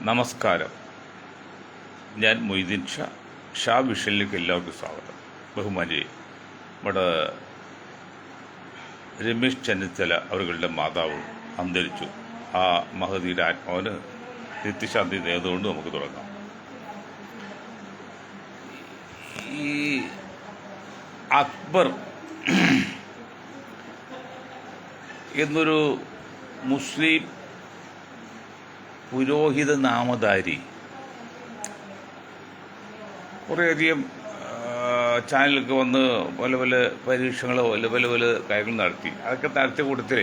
നമസ്കാരം. ഞാൻ മൊയ്തീൻ ഷാ വിഷനിലേക്ക് എല്ലാവർക്കും സ്വാഗതം. ബഹുമാനി നമ്മുടെ രമേശ് ചെന്നിത്തല അവരുടെ മാതാവ് അന്തരിച്ചു. ആ മഹതിയുടെ ആത്മാവിന് നിത്യശാന്തി നേർന്നുകൊണ്ട് നമുക്ക് തുടങ്ങാം. ഈ അക്ബർ എന്നൊരു മുസ്ലിം പുരോഹിത നാമധാരി കുറേയധികം ചാനലൊക്കെ വന്ന് പല പല പരീക്ഷകളോ പല കാര്യങ്ങൾ നടത്തി. അതൊക്കെ നടത്തിയ കൂട്ടത്തിൽ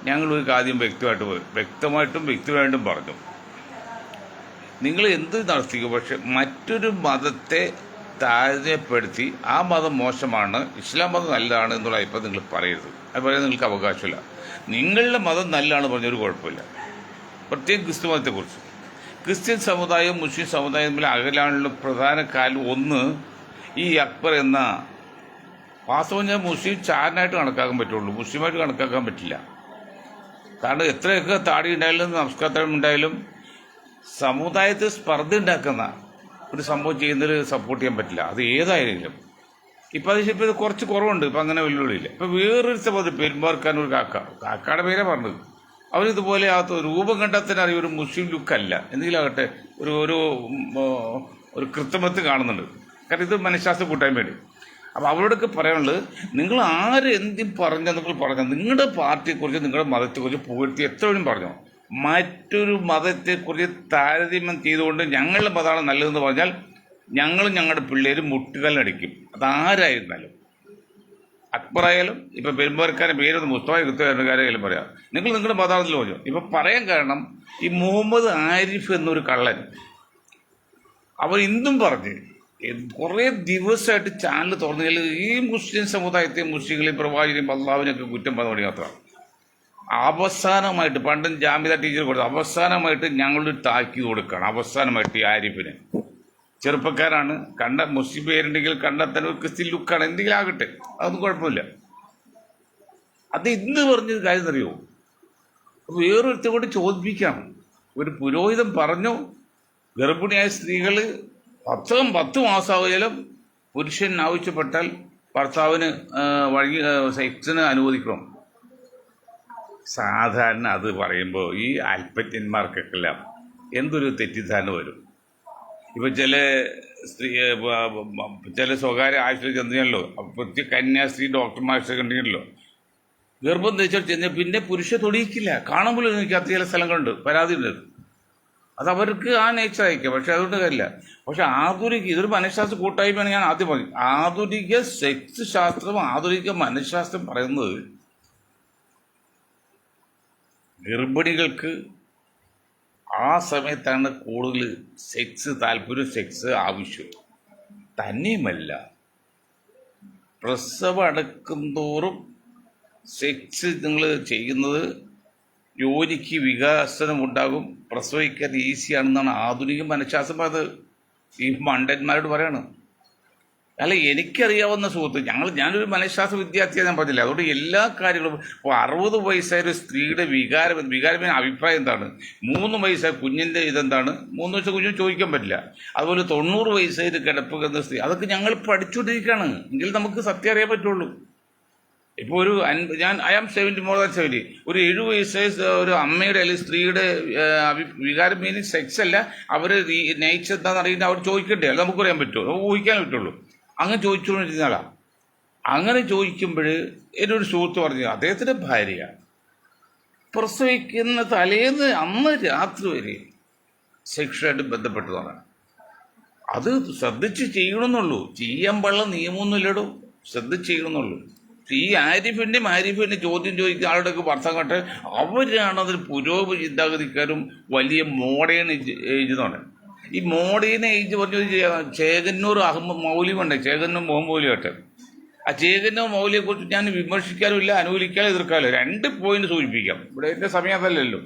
ഞങ്ങളൊരു കാര്യം വ്യക്തമായിട്ടും പറഞ്ഞു, നിങ്ങൾ എന്ത് നടത്തിക്കും, പക്ഷെ മറ്റൊരു മതത്തെ താരതമ്യപ്പെടുത്തി ആ മതം മോശമാണ്, ഇസ്ലാം മതം നല്ലതാണ് എന്നുള്ള അഭിപ്രായം നിങ്ങൾ പറയരുത്. അത് പറയാൻ നിങ്ങൾക്ക് അവകാശമില്ല. നിങ്ങളുടെ മതം നല്ലതാണ് പറഞ്ഞൊരു കുഴപ്പമില്ല. പ്രത്യേകം ക്രിസ്തു മതത്തെക്കുറിച്ച് ക്രിസ്ത്യൻ സമുദായവും മുസ്ലിം സമുദായം തമ്മിൽ അകലാനുള്ള പ്രധാന കാര്യം ഒന്ന്, ഈ അക്ബർ എന്ന വാസ്തവം ഞാൻ മുസ്ലിം ചാരനായിട്ട് കണക്കാക്കാൻ പറ്റുള്ളൂ, മുസ്ലിമായിട്ട് കണക്കാക്കാൻ പറ്റില്ല. കാരണം എത്രയൊക്കെ താടി ഉണ്ടായാലും നമസ്കാരം ഉണ്ടായാലും സമുദായത്തിൽ സ്പർദ്ധ ഉണ്ടാക്കുന്ന ഒരു സംഭവം ചെയ്യുന്നതിൽ സപ്പോർട്ട് ചെയ്യാൻ പറ്റില്ല. അത് ഏതായാലും ഇപ്പം അത് കുറച്ച് കുറവുണ്ട്, ഇപ്പം അങ്ങനെ വെല്ലുവിളിയില്ല. ഇപ്പം വേറൊരു സംഭവം പെരുമ്പാർക്കാൻ ഒരു കാക്കയുടെ പേരെ പറഞ്ഞത്, അവരിതുപോലെ ആ രൂപം കണ്ടാൽ തന്നെ അറിയാം ഒരു മുസ്ലിം ലുക്കല്ല, എന്തെങ്കിലും ആകട്ടെ ഒരു ഒരു ഒരു കൃത്രിമത്വം കാണുന്നുണ്ട്. കാരണം ഇത് മനഃശാസ്ത്ര കൂട്ടാൻ വേണ്ടി. അപ്പോൾ അവരോടൊക്കെ പറയാനുള്ളത്, നിങ്ങൾ ആര് എന്തും പറഞ്ഞാൽ നിങ്ങൾ പറഞ്ഞാൽ നിങ്ങളുടെ പാർട്ടിയെക്കുറിച്ച് നിങ്ങളുടെ മതത്തെക്കുറിച്ച് പുകഴ്ത്തി എത്ര വേണം പറഞ്ഞോ, മറ്റൊരു മതത്തെക്കുറിച്ച് താരതമ്യം ചെയ്തുകൊണ്ട് ഞങ്ങളുടെ മതമാണ് നല്ലതെന്ന് പറഞ്ഞാൽ ഞങ്ങളും ഞങ്ങളുടെ പിള്ളേരും മുട്ടുകാലിനടിക്കും. അതാരായിരുന്നാലും, അക്ബർ ആയാലും ഇപ്പം പെരുമ്പാർക്കാരുടെ പേരൊന്ന് മുസ്തഫ കൃത്യകാരായാലും പറയാം, നിങ്ങൾ നിങ്ങളുടെ മതാളത്തിൽ പറഞ്ഞു. ഇപ്പം പറയാൻ കാരണം ഈ മുഹമ്മദ് ആരിഫ് എന്നൊരു കള്ളൻ അവർ ഇന്നും പറഞ്ഞ് കുറേ ദിവസമായിട്ട് ചാനൽ തുറന്നു ഈ മുസ്ലിം സമുദായത്തെയും മുസ്ലിങ്ങളെയും പ്രവാചകരെയും അള്ളാഹുവിനെയൊക്കെ കുറ്റം പറഞ്ഞ മതി മാത്രം. അവസാനമായിട്ട് പണ്ടും ജാമ്യത ടീച്ചർ കൊടുത്തു, അവസാനമായിട്ട് ഞങ്ങളൊരു താക്കീത് കൊടുക്കുകയാണ്. അവസാനമായിട്ട് ഈ ആരിഫിന് ചെറുപ്പക്കാരാണ്, മുസ്ലിം പേരുണ്ടെങ്കിൽ കണ്ടെത്താൻ ഒരു ക്രിസ്ത്യൻ ലുക്കാണ്, എന്തെങ്കിലും ആകട്ടെ, അതൊന്നും കുഴപ്പമില്ല. അത് ഇന്ന് പറഞ്ഞൊരു കാര്യം അറിയോ, വേറൊരുത്തെ കൊണ്ട് ചോദിപ്പിക്കാം. ഒരു പുരോഹിതൻ പറഞ്ഞു, ഗർഭിണിയായ സ്ത്രീകൾ 10 മാസമായാലും പുരുഷൻ ആവശ്യപ്പെട്ടാൽ ഭർത്താവിന് സെക്സിന് അനുവദിക്കണം. സാധാരണ അത് പറയുമ്പോൾ ഈ അല്പജ്ഞന്മാർക്കെല്ലാം എന്തൊരു തെറ്റിദ്ധാരണ വരും. ഇപ്പം ചില സ്വകാര്യ ആശുപത്രി ചെന്നല്ലോ, പ്രത്യേക കന്യാസ്ത്രീ ഡോക്ടർമാരെ കണ്ടിട്ടുണ്ടല്ലോ, ഗർഭം ധരിച്ചാൽ ചെന്ന് പിന്നെ പുരുഷ തൊടിയിക്കില്ല, കാണുമ്പോൾ എനിക്കകത്ത് ചില സ്ഥലങ്ങളുണ്ട്, പരാതി ഉണ്ട്. അത് അവർക്ക് ആ നേച്ചർ അയക്കാം, പക്ഷെ അതുകൊണ്ട് കാര്യമില്ല. പക്ഷെ ഇതൊരു മനഃശാസ്ത്ര കൂട്ടായ്മയാണ്. ഞാൻ ആദ്യം പറഞ്ഞു, ആധുനിക സെക്സ് ശാസ്ത്രം, ആധുനിക മനഃശാസ്ത്രം പറയുന്നത് ഗർഭിണികൾക്ക് ആ സമയത്താണ് കൂടുതൽ സെക്സ് ആവശ്യം. തന്നെയുമല്ല, പ്രസവം അടക്കും തോറും സെക്സ് നിങ്ങൾ ചെയ്യുന്നത് യോനിക്ക് വികാസനം ഉണ്ടാകും, പ്രസവിക്കാൻ ഈസിയാണെന്നാണ് ആധുനിക മനഃശാസ്ത്രം പറഞ്ഞത്. ഈ മണ്ടന്മാരോട് പറയാണ്. അല്ല, എനിക്കറിയാവുന്ന സുഹൃത്ത്, ഞാനൊരു മനഃശാസ്ത്ര വിദ്യാർത്ഥിയാണ്, ഞാൻ പറഞ്ഞില്ല. അതുകൊണ്ട് എല്ലാ കാര്യങ്ങളും ഇപ്പോൾ 60 വയസ്സായ ഒരു സ്ത്രീയുടെ വികാരം അഭിപ്രായം എന്താണ്, 3 വയസ്സായ കുഞ്ഞിൻ്റെ ഇതെന്താണ്, 3 വയസ്സ് കുഞ്ഞിന് ചോദിക്കാൻ പറ്റില്ല. അതുപോലെ 90 വയസ്സായിട്ട് കിടപ്പുന്ന സ്ത്രീ, അതൊക്കെ ഞങ്ങൾ പഠിച്ചുകൊണ്ടിരിക്കുകയാണ്. എങ്കിൽ നമുക്ക് സത്യം അറിയാൻ പറ്റുള്ളൂ. ഇപ്പോൾ ഒരു ഐ ആം 70 ഒരു 7 വയസ്സായ ഒരു അമ്മയുടെ അല്ലെങ്കിൽ സ്ത്രീയുടെ വികാരം മീനിങ് സെക്സ് അല്ല, അവർ നേച്ചർ എന്താണെന്ന് അറിയുന്നത് അവർ ചോദിക്കണ്ടേ, അത് നമുക്ക് പറയാൻ പറ്റുമോ, നമുക്ക് ഊഹിക്കാൻ പറ്റുള്ളൂ. അങ്ങനെ ചോദിച്ചുകൊണ്ടിരുന്നാളാ. അങ്ങനെ ചോദിക്കുമ്പോൾ എന്നൊരു സുഹൃത്ത് പറഞ്ഞു, അദ്ദേഹത്തിൻ്റെ ഭാര്യ പ്രസവിക്കുന്ന തലേന്ന് അന്ന് രാത്രി വരെ സെക്ഷുവായിട്ട് ബന്ധപ്പെട്ടതാണ്. അത് ശ്രദ്ധിച്ച് ചെയ്യണമെന്നുള്ളൂ, ചെയ്യാൻ പാടുള്ള നിയമമൊന്നുമില്ലടോ, ശ്രദ്ധിച്ച് ചെയ്യണമെന്നുള്ളൂ. ഈ ആരിഫിൻ്റെ ചോദ്യം ചോദിക്കുന്ന ആളുടെയൊക്കെ ഭർത്താവ് കട്ടെ, അവരാണ് അതിൽ പുരോഗതി ചിന്താഗതിക്കാരും വലിയ മോഡേൺ ഏജ് എന്ന് പറയുന്നത്. ഈ മോഡേൺ ഏജ് പറഞ്ഞു ചേകന്നൂർ അഹമ്മദ് മൗലി ഉണ്ട്, ചേകന്നൂർ മുഹമ്മദ് മൗലി ആട്ടെ. ആ ചേകന്നൂർ മൗലിയെക്കുറിച്ച് ഞാൻ വിമർശിക്കാനും ഇല്ല, അനുകൂലിക്കാനും എതിർക്കാനും. 2 പോയിന്റ് സൂചിപ്പിക്കാം. ഇവിടെ എൻ്റെ സമയം അതല്ലല്ലോ.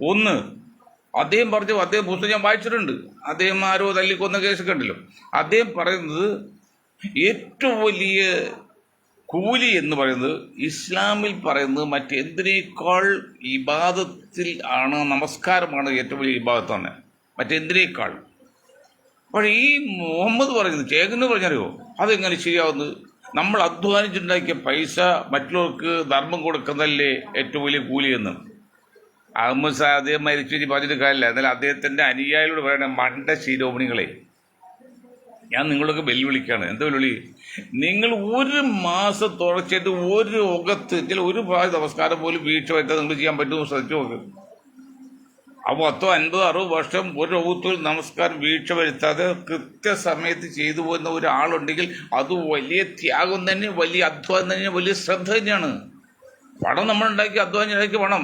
ഒന്ന്, അദ്ദേഹം പുസ്തകം ഞാൻ വായിച്ചിട്ടുണ്ട്, അദ്ദേഹം ആരോ തല്ലിക്കൊന്ന കേസൊക്കെ ഉണ്ടല്ലോ. അദ്ദേഹം പറയുന്നത് ഏറ്റവും വലിയ കൂലി എന്ന് പറയുന്നത് ഇസ്ലാമിൽ പറയുന്നത് മറ്റെന്തിനേക്കാൾ ഇബാദത്തിൽ ആണ്, നമസ്കാരമാണ് ഏറ്റവും വലിയ ഇബാദത്ത് തന്നെ, മറ്റെന്തിനേക്കാൾ. പക്ഷേ ഈ മുഹമ്മദ് പറയുന്നത്, ചേകന് പറഞ്ഞറിയോ അതെങ്ങനെ ശരിയാവുന്നത്? നമ്മൾ അധ്വാനിച്ചുണ്ടാക്കിയ പൈസ മറ്റുള്ളവർക്ക് ധർമ്മം കൊടുക്കുന്നതല്ലേ ഏറ്റവും വലിയ കൂലിയെന്ന്. അഹമ്മദ് സാ അദ്ദേഹം മരിച്ചു പറഞ്ഞിട്ട് കാര്യമില്ല. എന്നാൽ അദ്ദേഹത്തിൻ്റെ അനുയായികളോട് പറയണ മണ്ട ശിരോമണികളെ, ഞാൻ നിങ്ങളൊക്കെ വെല്ലുവിളിക്കുകയാണ്. എന്താ വെല്ലുവിളി? നിങ്ങൾ ഒരു മാസം തുടർച്ചയായിട്ട് ഒരു ഒകത്ത് ഒരു പ്രാവശ്യം നമസ്കാരം പോലും വീഴ്ച വരുത്താൻ നിങ്ങൾ ചെയ്യാൻ പറ്റുമെന്ന് ശ്രദ്ധിച്ചു നോക്ക്. അപ്പോൾ 10, 50, 60 വർഷം ഒരു ഒകത്തിൽ നമസ്കാരം വീഴ്ച വരുത്താതെ കൃത്യസമയത്ത് ചെയ്തു പോകുന്ന ഒരാളുണ്ടെങ്കിൽ അത് വലിയ ത്യാഗം തന്നെ, വലിയ അധ്വാനം തന്നെ, വലിയ ശ്രദ്ധ തന്നെയാണ്. പണം നമ്മളുണ്ടാക്കി അധ്വാനിച്ചാക്കി പണം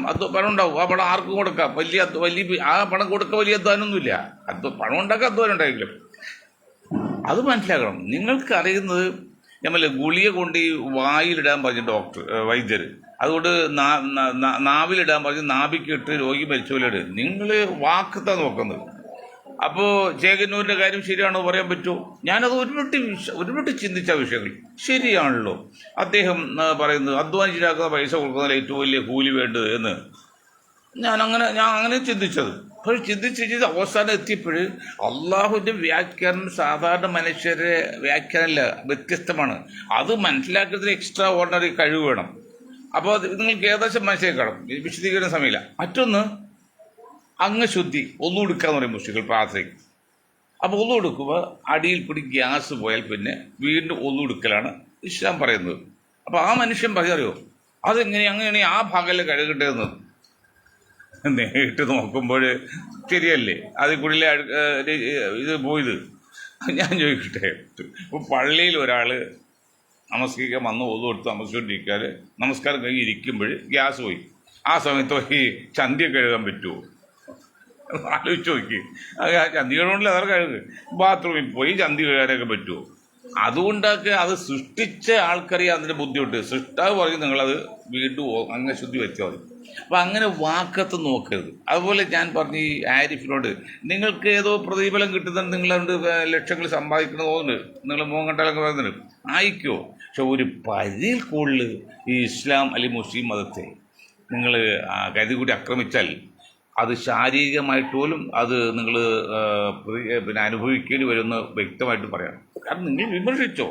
ഉണ്ടാവും. ആ പണം ആർക്കും കൊടുക്കാം. ആ പണം കൊടുക്കാൻ വലിയ അധ്വാനമൊന്നുമില്ല. പണം ഉണ്ടാക്കാൻ അധ്വാനം ഉണ്ടായിരിക്കും. അത് മനസ്സിലാക്കണം. നിങ്ങൾക്ക് അറിയുന്നത് നമ്മൾ ഗുളിക കൊണ്ട് ഈ വായിലിടാൻ പറഞ്ഞു വൈദ്യർ, അതുകൊണ്ട് നാവിലിടാൻ പറഞ്ഞ് നാഭിക്കിട്ട് രോഗി മരിച്ച പോലെ ഇടും. നിങ്ങൾ വാക്കത്താ നോക്കുന്നത്. അപ്പോൾ ചേകന്നൂരിൻ്റെ കാര്യം ശരിയാണോ പറയാൻ പറ്റുമോ? ഞാനത് ഒരുപെട്ട് ചിന്തിച്ച വിഷയങ്ങൾ ശരിയാണല്ലോ. അദ്ദേഹം പറയുന്നത് അധ്വാനിച്ചിട്ടാക്കുന്ന പൈസ കൊടുക്കുന്നതിൽ ഏറ്റവും വലിയ കൂലി വേണ്ടത് എന്ന് ഞാൻ അങ്ങനെ ചിന്തിച്ചത്. പക്ഷെ ചിന്തിച്ച് അവസാനം എത്തിയപ്പോൾ അള്ളാഹുവിൻ്റെ വ്യാഖ്യാനം സാധാരണ മനുഷ്യരെ വ്യാഖ്യാനമല്ല, വ്യത്യസ്തമാണ്. അത് മനസ്സിലാക്കുന്നതിന് എക്സ്ട്രാ ഓർഡിനറി കഴിവ് വേണം. അപ്പോൾ നിങ്ങൾക്ക് ഏകദേശം മനസ്സിലാക്കണം, വിശദീകരണ സമയമില്ല. മറ്റൊന്ന് അംഗശുദ്ധി, ഒന്നു കൊടുക്കാന്ന് പറയും മുസ്ലിങ്ങൾ പ്രാർത്ഥനയ്ക്ക്. അപ്പോൾ ഒന്നു കൊടുക്കുമ്പോൾ അടിയിൽ പിടി ഗ്യാസ് പോയാൽ പിന്നെ വീണ്ടും ഒന്നു കൊടുക്കലാണ് ഇസ്ലാം പറയുന്നത്. അപ്പോൾ ആ മനുഷ്യൻ പറയോ അങ്ങനെയാണ് ആ ഭാഗമല്ലേ കഴുകേണ്ടതെന്ന്. നേരിട്ട് നോക്കുമ്പോൾ ശരിയല്ലേ, അതിൽ കൂടി ഇത് പോയത്. ഞാൻ ചോദിക്കട്ടെ, ഇപ്പോൾ പള്ളിയിൽ ഒരാൾ നമസ്കരിക്കാൻ വന്ന് ഒതു കൊടുത്ത് നമസ്കരിക്കാതെ നമസ്കാരം കഴിഞ്ഞ് ഇരിക്കുമ്പോൾ ഗ്യാസ് പോയി. ആ സമയത്ത് ഈ ചന്തി കഴുകാൻ പറ്റുമോ? ആലോചിച്ച് നോക്കി. ചന്തി കഴുകണമെങ്കിൽ അതൊക്കെ കഴുകുക. ബാത്റൂമിൽ പോയി ചന്തി കഴുകാനൊക്കെ പറ്റുമോ? അതുകൊണ്ടൊക്കെ അത് സൃഷ്ടിച്ച ആൾക്കറിയാം അതിൻ്റെ ബുദ്ധിമുട്ട്. സൃഷ്ടാവ് പറഞ്ഞ് നിങ്ങളത് വീണ്ടും അംഗശുദ്ധി വെച്ചാൽ മതി. അപ്പം അങ്ങനെ വാക്കത്ത് നോക്കരുത്. അതുപോലെ ഞാൻ പറഞ്ഞ ഈ ആരിഫിനോട്, നിങ്ങൾക്ക് ഏതോ പ്രതിഫലം കിട്ടുന്നുണ്ട്, നിങ്ങളതുകൊണ്ട് ലക്ഷങ്ങൾ സമ്പാദിക്കണം തോന്നുന്നുണ്ട്, നിങ്ങൾ മോങ്ങണ്ടാലൊക്കെ പറയുന്നുണ്ട്, ആയിക്കോ. പക്ഷെ ഒരു പരിധിയിൽ കൂടുതൽ ഈ ഇസ്ലാം അല്ലെങ്കിൽ മുസ്ലിം മതത്തെ നിങ്ങൾ കരുതി കൂടി ആക്രമിച്ചാൽ അത് ശാരീരികമായിട്ട് പോലും അത് നിങ്ങൾ പിന്നെ അനുഭവിക്കേണ്ടി വരുമെന്ന് വ്യക്തമായിട്ട് പറയാം. കാരണം നിങ്ങൾ വിമർശിച്ചോ,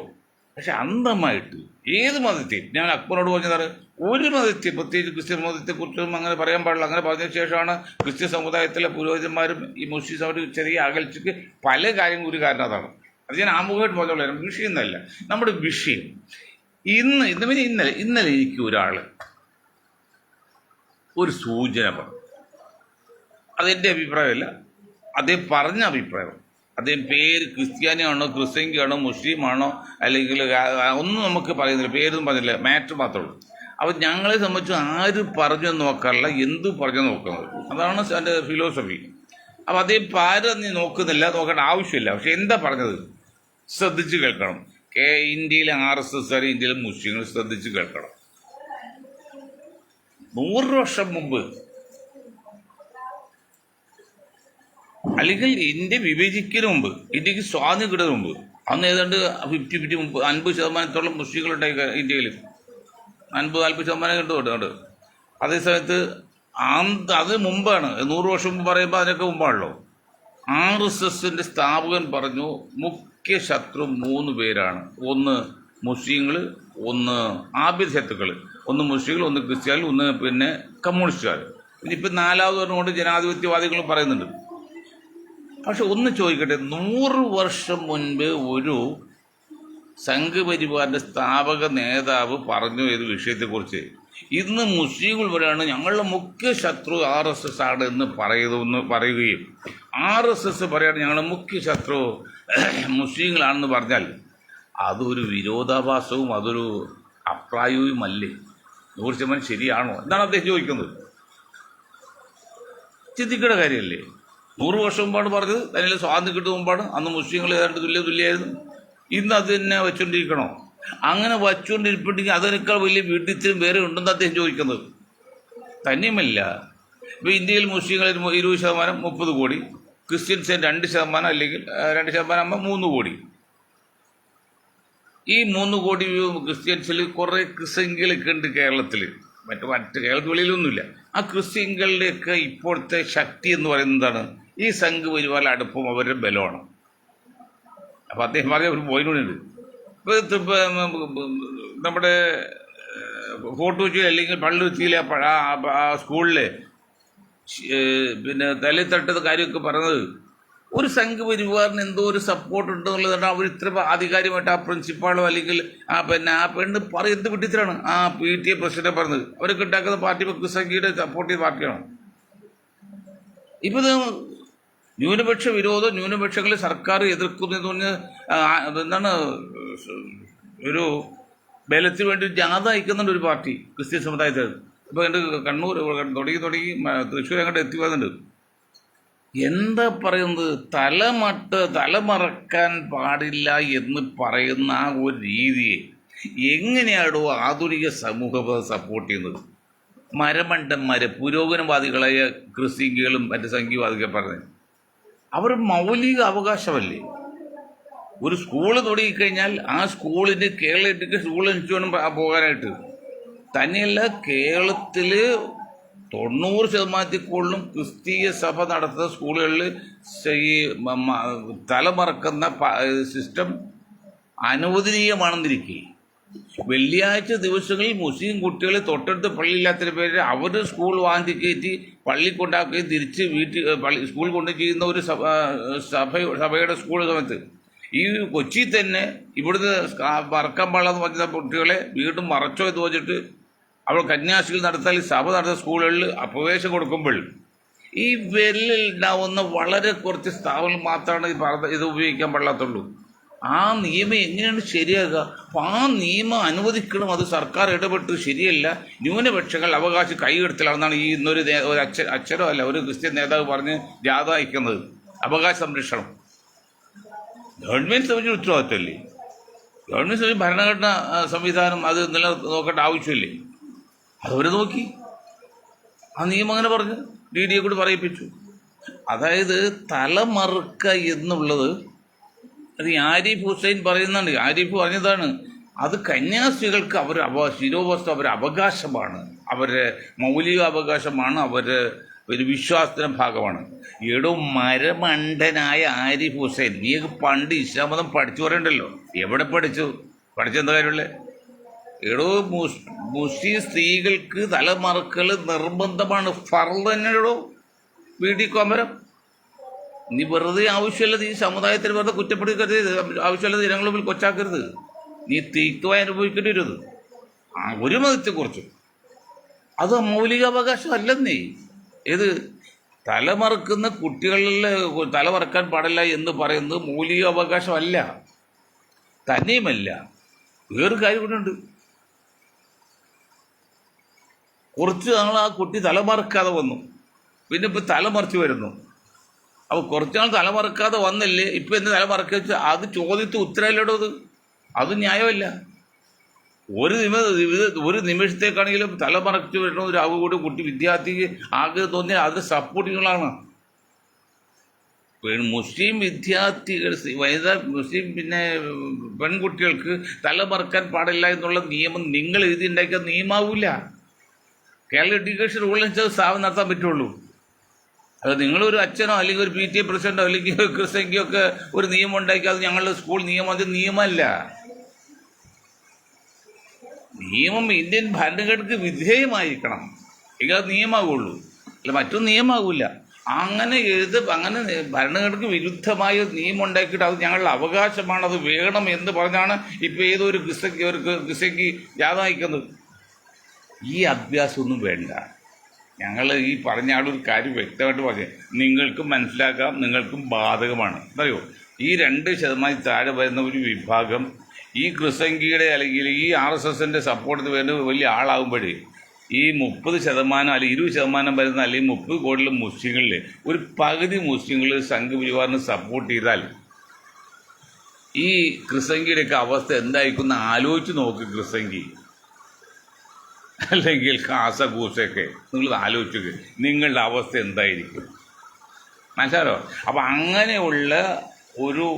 പക്ഷെ അന്ധമായിട്ട് ഏത് മതത്തെയും, ഞാൻ അക്ബറിനോട് പറഞ്ഞതാണ്, ഒരു മതത്തെ പ്രത്യേകിച്ച് ക്രിസ്ത്യൻ മതത്തെക്കുറിച്ചും അങ്ങനെ പറയാൻ പാടില്ല. അങ്ങനെ പറഞ്ഞ ശേഷമാണ് ക്രിസ്ത്യൻ സമുദായത്തിലെ പുരോഹിതന്മാരും ഈ മുസ്ലിം സമുദായം ചെറിയ അകൽച്ചയ്ക്ക് പല കാര്യങ്ങളും ഒരു കാരണം അതാണ്. അത് ഞാൻ ആമുഖമായിട്ട് പറഞ്ഞോളാം, വിഷയം എന്നല്ല നമ്മുടെ വിഷയം. ഇന്നലെ എനിക്ക് ഒരാൾ ഒരു സൂചന പറഞ്ഞു. അതെൻ്റെ അഭിപ്രായമല്ല, അദ്ദേഹം പറഞ്ഞ അഭിപ്രായം. അദ്ദേഹം പേര് ക്രിസ്ത്യാനിയാണോ ക്രിസ്ത്യൻകാണോ മുസ്ലിമാണോ അല്ലെങ്കിൽ ഒന്നും നമുക്ക് പറയുന്നില്ല, പേരൊന്നും പറഞ്ഞില്ല, മാറ്റർ മാത്രമേ ഉള്ളൂ. അപ്പോൾ ഞങ്ങളെ സംബന്ധിച്ച് ആര് പറഞ്ഞു നോക്കാറില്ല, എന്ത് പറഞ്ഞു നോക്കുന്നത്, അതാണ് എൻ്റെ ഫിലോസഫി. അപ്പോൾ അദ്ദേഹം ആരും നീ നോക്കേണ്ട ആവശ്യമില്ല. പക്ഷെ എന്താ പറഞ്ഞത് ശ്രദ്ധിച്ച് കേൾക്കണം. ഇന്ത്യയിലെ RSS, ഇന്ത്യയിലെ മുസ്ലിങ്ങൾ ശ്രദ്ധിച്ച് കേൾക്കണം. 100 വർഷം മുമ്പ് അല്ലെങ്കിൽ ഇന്ത്യ വിഭജിക്കുന്നതിന് മുമ്പ്, ഇന്ത്യക്ക് സ്വാതന്ത്ര്യം കിട്ടുന്നതിന് മുമ്പ്, അന്ന് ഏതാണ്ട് 50% മുസ്ലിങ്ങളുണ്ടായി ഇന്ത്യയിൽ. 50-40% കിട്ടുന്നുണ്ട്. അതേസമയത്ത് അത് മുമ്പാണ്, 100 വർഷം മുമ്പ് പറയുമ്പോൾ അതിനൊക്കെ മുമ്പാണല്ലോ. RSSൻ്റെ സ്ഥാപകൻ പറഞ്ഞു മുഖ്യ ശത്രു 3 പേരാണ്. ഒന്ന് മുസ്ലിങ്ങൾ, ഒന്ന് ആഭ്യന്തര ശത്രുക്കൾ, ഒന്ന് മുസ്ലിങ്ങൾ, ഒന്ന് ക്രിസ്ത്യാനികൾ, ഒന്ന് പിന്നെ കമ്മ്യൂണിസ്റ്റുകാർ. ഇനിയിപ്പോൾ 4ാമത് പറഞ്ഞുകൊണ്ട് ജനാധിപത്യവാദികൾ പറയുന്നുണ്ട്. പക്ഷെ ഒന്ന് ചോദിക്കട്ടെ, 100 വർഷം മുൻപ് ഒരു സംഘപരിവാറിൻ്റെ സ്ഥാപക നേതാവ് പറഞ്ഞു ഏത് വിഷയത്തെക്കുറിച്ച്, ഇന്ന് മുസ്ലിങ്ങൾ വരെയാണ് ഞങ്ങളുടെ മുഖ്യ ശത്രു RSS ആണ് എന്ന് പറയുകയും RSS പറയാണ് ഞങ്ങളുടെ മുഖ്യ ശത്രു മുസ്ലിങ്ങളാണെന്ന് പറഞ്ഞാൽ അതൊരു വിരോധാഭാസവും അതൊരു അപ്രായോഗികമല്ലേ? 100% ശരിയാണോ എന്നാണ് അദ്ദേഹം ചോദിക്കുന്നത്. ചിന്തിക്കേണ്ട കാര്യമല്ലേ? 100 വർഷം മുമ്പാണ് പറഞ്ഞത്, അതിനെല്ലാം സ്വാതന്ത്ര്യം കിട്ടുന്ന മുമ്പാണ്. അന്ന് മുസ്ലിങ്ങൾ ഏതാണ്ട് തുല്യമായിരുന്നു. ഇന്ന് അത് തന്നെ വച്ചുകൊണ്ടിരിക്കണോ? അങ്ങനെ വച്ചുകൊണ്ടിരിപ്പുണ്ടെങ്കിൽ അതിനേക്കാൾ വലിയ വീട്ടിലും വേറെ ഉണ്ടെന്ന് അദ്ദേഹം ചോദിക്കുന്നത്. തന്നെയുമല്ല, ഇപ്പോൾ ഇന്ത്യയിൽ മുസ്ലിങ്ങളിൽ 20%, 30 കോടി, ക്രിസ്ത്യൻസ് 2% അല്ലെങ്കിൽ 2% ആകുമ്പോൾ 3 കോടി. ഈ 3 കോടി ക്രിസ്ത്യൻസിൽ കുറേ ക്രിസ്ത്യൻകളൊക്കെ ഉണ്ട് കേരളത്തിൽ. മറ്റ് കേരളത്തിൽ വെളിയിലൊന്നുമില്ല. ആ ക്രിസ്ത്യൻകളുടെയൊക്കെ ഇപ്പോഴത്തെ ശക്തി എന്ന് പറയുന്നതാണ് ഈ സംഘ് പരിവാർ അടുപ്പം അവരുടെ ബലമാണ്. അപ്പം അദ്ദേഹം പറഞ്ഞ ഒരു പോയിന്റ് നമ്മുടെ ഫോർട്ട് കൊച്ചിയിൽ അല്ലെങ്കിൽ പള്ളുരുത്തിയിലെ ആ സ്കൂളിലെ പിന്നെ തലത്തട്ടത് കാര്യമൊക്കെ പറഞ്ഞത് ഒരു സംഘ് പരിവാറിന് എന്തോ ഒരു സപ്പോർട്ട് ഉണ്ടെന്നുള്ളതാണ്. അവർ ഇത്ര ആധികാരികമായിട്ട് ആ പ്രിൻസിപ്പാളോ അല്ലെങ്കിൽ ആ പെണ്ണ് പറയുന്നത് വിട്ടിത്തരാണ്. ആ PTA പ്രസിഡന്റ് പറഞ്ഞത് അവരൊക്കെ ഉണ്ടാക്കുന്ന പാർട്ടി ക്രിസ്സംഘിയുടെ സപ്പോർട്ട് ചെയ്ത പാർട്ടിയാണ്. ഇപ്പം ഇത് ന്യൂനപക്ഷ വിരോധം, ന്യൂനപക്ഷങ്ങളെ സർക്കാർ എതിർക്കുന്നതെന്ന് പറഞ്ഞ് എന്താണ് ഒരു ബലത്തിന് വേണ്ടി ജാഥ അയക്കുന്നുണ്ട് ഒരു പാർട്ടി ക്രിസ്ത്യൻ സമുദായത്തിൽ. ഇപ്പോൾ എൻ്റെ കണ്ണൂർ തുടങ്ങി തൃശ്ശൂർ അങ്ങോട്ട് എത്തി വരുന്നുണ്ട്. എന്താ പറയുന്നത്, തലമറക്കാൻ പാടില്ല എന്ന് പറയുന്ന ആ ഒരു രീതിയെ എങ്ങനെയാണോ ആധുനിക സമൂഹം സപ്പോർട്ട് ചെയ്യുന്നത്? മരമണ്ടന്മാരെ പുരോഗമനവാദികളായ ക്രിസ്ത്യൻകളും മറ്റ് സംഘീയവാദികൾ പറഞ്ഞത് അവർ മൗലിക അവകാശമല്ലേ? ഒരു സ്കൂള് തുടങ്ങിക്കഴിഞ്ഞാൽ ആ സ്കൂളിന് കേരള എഡ്യൂക്കേഷൻ സ്കൂൾ എനിക്ക് വേണം പോകാനായിട്ട്. തന്നെയല്ല, കേരളത്തിൽ 90% കൂടുതലും ക്രിസ്തീയ സഭ നടത്തുന്ന സ്കൂളുകളിൽ ഈ തലമറക്കുന്ന സിസ്റ്റം അനുവദനീയമാണെന്നിരിക്കെ വെള്ളിയാഴ്ച ദിവസങ്ങളിൽ മുസ്ലിം കുട്ടികളെ തൊട്ടടുത്ത് പള്ളിയില്ലാത്ത പേര് അവർ സ്കൂൾ വാങ്ങി കയറ്റി പള്ളി കൊണ്ടാക്കുകയും തിരിച്ച് സ്കൂൾ കൊണ്ട് ചെയ്യുന്ന ഒരു സഭയുടെ സ്കൂൾ സമയത്ത് ഈ കൊച്ചി തന്നെ ഇവിടുന്ന് മറക്കാൻ പാടില്ലെന്ന് പറഞ്ഞ കുട്ടികളെ വീണ്ടും മറച്ചോ എന്ന് വെച്ചിട്ട് അവൾ കന്യാസ്ത്രീകൾ നടത്താൻ സഭ നടത്തുന്ന സ്കൂളുകളിൽ പ്രവേശനം കൊടുക്കുമ്പോൾ ഈ വിരലിലുണ്ടാവുന്ന വളരെ കുറച്ച് സ്ഥാപനം മാത്രമാണ് ഇത് ഉപയോഗിക്കാൻ പാടില്ലാത്തുള്ളൂ. ആ നിയമം എങ്ങനെയാണ് ശരിയാകുക? അപ്പം ആ നിയമം അനുവദിക്കണം, അത് സർക്കാർ ഇടപെട്ട് ശരിയല്ല. ന്യൂനപക്ഷങ്ങൾ അവകാശം കൈയെടുത്തലാണെന്നാണ് ഈ ഇന്നൊരു അച്ഛനോ അല്ല ഒരു ക്രിസ്ത്യൻ നേതാവ് പറഞ്ഞ് ജാഥ അയക്കുന്നത്. അവകാശ സംരക്ഷണം ഗവൺമെൻറ് സംബന്ധിച്ച ഉത്തരവാദിത്തമല്ലേ? ഗവൺമെൻറ് സംബന്ധിച്ച് ഭരണഘടനാ സംവിധാനം അത് നോക്കേണ്ട ആവശ്യമില്ലേ? അതവർ നോക്കി ആ നിയമം അങ്ങനെ പറഞ്ഞ് DDA കൂടി പറയിപ്പിച്ചു. അതായത് തലമറുക്ക എന്നുള്ളത് അത് ആരിഫ് ഹുസൈൻ പറയുന്നുണ്ട്. ആരിഫ് പറഞ്ഞതാണ് അത് കന്യാസ്ത്രീകൾക്ക് ശിരോവസ്തു അവരുടെ അവകാശമാണ്, അവരുടെ മൗലിക അവകാശമാണ്, അവരുടെ ഒരു വിശ്വാസത്തിൻ്റെ ഭാഗമാണ്. എടോ മരമണ്ടനായ ആരിഫ് ഹുസൈൻ, നീ പണ്ട് ഇസ്ലാം മതം പഠിച്ചു പറയണ്ടല്ലോ. എവിടെ പഠിച്ചെന്താ കാര്യമുള്ളേ? എടോ മുസ്ലിം സ്ത്രീകൾക്ക് തലമറക്കൽ നിർബന്ധമാണ്, ഫർള് തന്നെയാണോ വീട്ടിൽ കോമരം. നീ വെറുതെ ആവശ്യമില്ലത് ഈ സമുദായത്തിന് വെറുതെ കുറ്റപ്പെടുത്തരുത്, ആവശ്യമില്ലാതെ ജനങ്ങളുടെ മുമ്പിൽ കൊച്ചാക്കരുത്. നീ തീക്തമായി അനുഭവിക്കേണ്ടി വരുന്നത് ഒരു മതത്തെക്കുറിച്ചും. അത് മൗലികാവകാശം അല്ലെന്നേ. ഏത് തലമറക്കുന്ന കുട്ടികളിൽ തലമറക്കാൻ പാടില്ല എന്ന് പറയുന്നത് മൗലിക അവകാശമല്ല. തന്നെയുമല്ല, വേറൊരു കാര്യം കൂടെയുണ്ട്. കുറച്ച് നാൾ ആ കുട്ടി തലമറക്കാതെ വന്നു, പിന്നെ ഇപ്പം തലമറിച്ച് വരുന്നു. അപ്പോൾ കുറച്ച് നാൾ തലമറക്കാതെ വന്നില്ലേ, ഇപ്പം എന്ത് തലമറക്കുക വെച്ചാൽ അത് ചോദ്യത്തിന് ഉത്തരവില്ലടോ. അത് ന്യായമല്ല. ഒരു നിമിഷത്തേക്കാണെങ്കിലും തലമറച്ച് വരുന്ന ഒരു കൂടി കുട്ടി വിദ്യാർത്ഥിക്ക് ആകെ തോന്നിയാൽ അത് സപ്പോർട്ടിങ്ങളാണ്. മുസ്ലിം വിദ്യാർത്ഥികൾ മുസ്ലിം പെൺകുട്ടികൾക്ക് തലമറക്കാൻ പാടില്ല എന്നുള്ള നിയമം നിങ്ങൾ എഴുതിയുണ്ടാക്കിയ നിയമാവില്ല. കേരള എഡ്യൂക്കേഷൻ റൂളിനനുസരിച്ച് സ്ഥാപനം നടത്താൻ പറ്റുള്ളൂ. അത് നിങ്ങളൊരു അച്ഛനോ അല്ലെങ്കിൽ ഒരു PTA പ്രസിഡന്റോ അല്ലെങ്കിൽ ക്രിസ്ത്യൻക്കോ ഒക്കെ ഒരു നിയമം ഉണ്ടാക്കി അത് ഞങ്ങളുടെ സ്കൂൾ നിയമം, അത് നിയമമല്ല. നിയമം ഇന്ത്യൻ ഭരണഘടനയ്ക്ക് വിധേയമായിരിക്കണം, എങ്കിൽ അത് നിയമമാകുള്ളൂ, അല്ല മറ്റൊന്നും നിയമമാകില്ല. അങ്ങനെ ഭരണഘടനയ്ക്ക് വിരുദ്ധമായ നിയമം ഉണ്ടാക്കിയിട്ട് അത് ഞങ്ങളുടെ അവകാശമാണ്, അത് വേണം എന്ന് പറഞ്ഞാണ് ഇപ്പോൾ ഏതൊരു ക്രിസ്ത്യക്ക് ജാഥ നയിക്കുന്നത്. ഈ അഭ്യാസമൊന്നും വേണ്ട. ഞങ്ങൾ ഈ പറഞ്ഞ ആളൊരു കാര്യം വ്യക്തമായിട്ട് പറഞ്ഞു, നിങ്ങൾക്കും മനസ്സിലാക്കാം, നിങ്ങൾക്കും ബാധകമാണ്. അറിയോ, ഈ 2% താഴെ വരുന്ന ഒരു വിഭാഗം ഈ ക്രിസ്സംഖിയുടെ അല്ലെങ്കിൽ ഈ RSSൻ്റെ സപ്പോർട്ടിന് വേണ്ടി വലിയ ആളാകുമ്പോഴേ ഈ 30% അല്ലെങ്കിൽ 20% വരുന്ന അല്ലെങ്കിൽ 30 കോടിയിലെ മുസ്ലിങ്ങളിൽ ഒരു പകുതി മുസ്ലിങ്ങൾ സംഘപരിവാറിന് സപ്പോർട്ട് ചെയ്താൽ ഈ ക്രിസ്സംഖിയുടെയൊക്കെ അവസ്ഥ എന്തായിരിക്കും ആലോചിച്ച് നോക്ക്. ക്രിസ്സംഖി അല്ലെങ്കിൽ കാസകൂസൊക്കെ നിങ്ങൾ ആലോചിക്കുക, നിങ്ങളുടെ അവസ്ഥ എന്തായിരിക്കും മനസ്സിലായോ? അപ്പം അങ്ങനെയുള്ള ഒരു